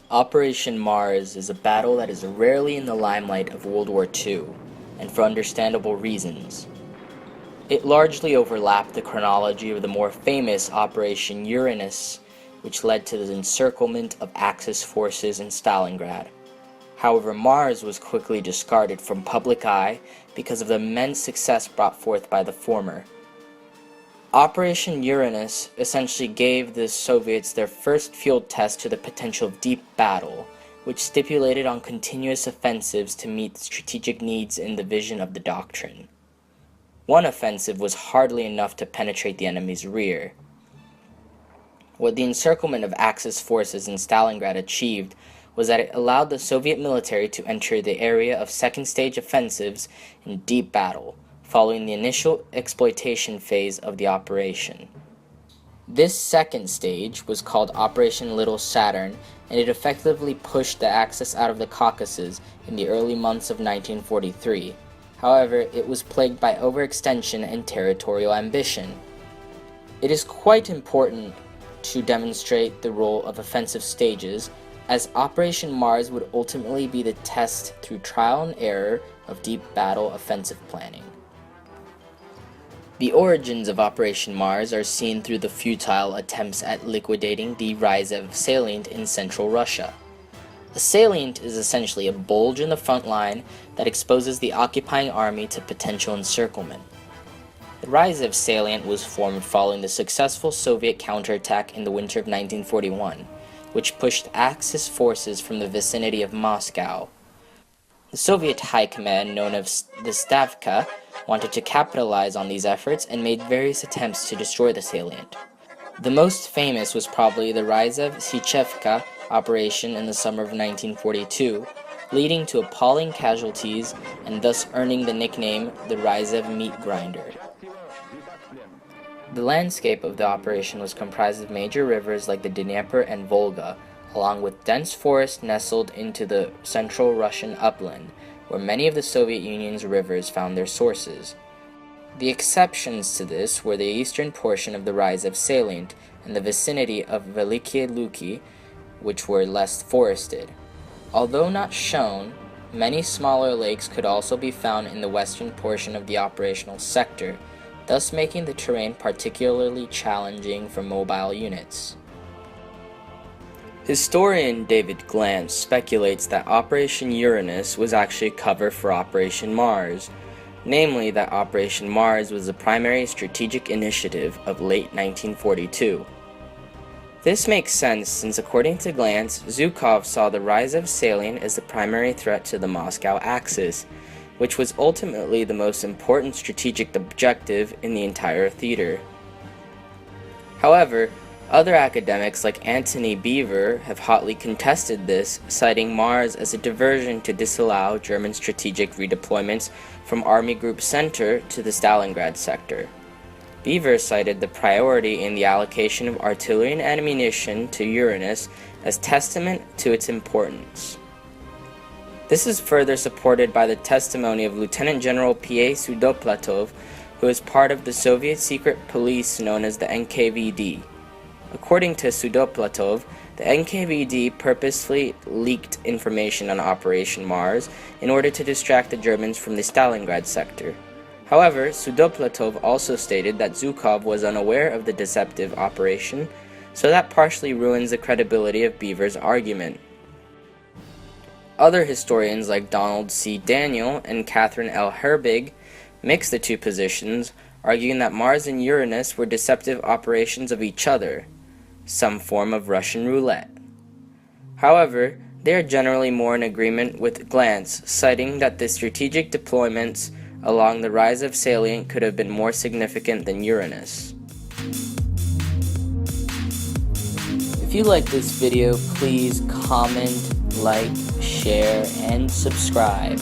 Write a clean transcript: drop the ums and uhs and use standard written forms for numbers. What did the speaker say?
Operation Mars is a battle that is rarely in the limelight of World War II, and for understandable reasons. It largely overlapped the chronology of the more famous Operation Uranus, which led to the encirclement of Axis forces in Stalingrad. However, Mars was quickly discarded from public eye because of the immense success brought forth by the former. Operation Uranus essentially gave the Soviets their first field test to the potential of deep battle, which stipulated on continuous offensives to meet the strategic needs in the vision of the doctrine. One offensive was hardly enough to penetrate the enemy's rear. What the encirclement of Axis forces in Stalingrad achieved was that it allowed the Soviet military to enter the area of second-stage offensives in deep battle, following the initial exploitation phase of the operation. This second stage was called Operation Little Saturn, and it effectively pushed the Axis out of the Caucasus in the early months of 1943. However, it was plagued by overextension and territorial ambition. It is quite important to demonstrate the role of offensive stages, as Operation Mars would ultimately be the test through trial and error of deep battle offensive planning. The origins of Operation Mars are seen through the futile attempts at liquidating the Rzhev salient in central Russia. A salient is essentially a bulge in the front line that exposes the occupying army to potential encirclement. The Rzhev salient was formed following the successful Soviet counterattack in the winter of 1941, which pushed Axis forces from the vicinity of Moscow. The Soviet High Command, known as the Stavka, wanted to capitalize on these efforts and made various attempts to destroy the salient. The most famous was probably the Rzhev-Sychevka operation in the summer of 1942, leading to appalling casualties and thus earning the nickname the Rzhev meat grinder. The landscape of the operation was comprised of major rivers like the Dnieper and Volga, along with dense forest nestled into the central Russian upland, where many of the Soviet Union's rivers found their sources. The exceptions to this were the eastern portion of the Rzhev salient and the vicinity of Velikie Luki, which were less forested. Although not shown, many smaller lakes could also be found in the western portion of the operational sector, thus making the terrain particularly challenging for mobile units. Historian David Glantz speculates that Operation Uranus was actually a cover for Operation Mars, namely that Operation Mars was the primary strategic initiative of late 1942. This makes sense since, according to Glantz, Zhukov saw the Rzhev salient as the primary threat to the Moscow Axis, which was ultimately the most important strategic objective in the entire theater. However, other academics like Antony Beevor have hotly contested this, citing Mars as a diversion to disallow German strategic redeployments from Army Group Center to the Stalingrad sector. Beevor cited the priority in the allocation of artillery and ammunition to Uranus as testament to its importance. This is further supported by the testimony of Lieutenant General P.A. Sudoplatov, who is part of the Soviet secret police known as the NKVD. According to Sudoplatov, the NKVD purposely leaked information on Operation Mars in order to distract the Germans from the Stalingrad sector. However, Sudoplatov also stated that Zhukov was unaware of the deceptive operation, so that partially ruins the credibility of Beevor's argument. Other historians like Donald C. Daniel and Katherine L. Herbig mix the two positions, arguing that Mars and Uranus were deceptive operations of each other, some form of Russian roulette. However, they are generally more in agreement with Glantz, citing that the strategic deployments along the Rzhev salient could have been more significant than Uranus. If you like this video, please comment, like, share, and subscribe.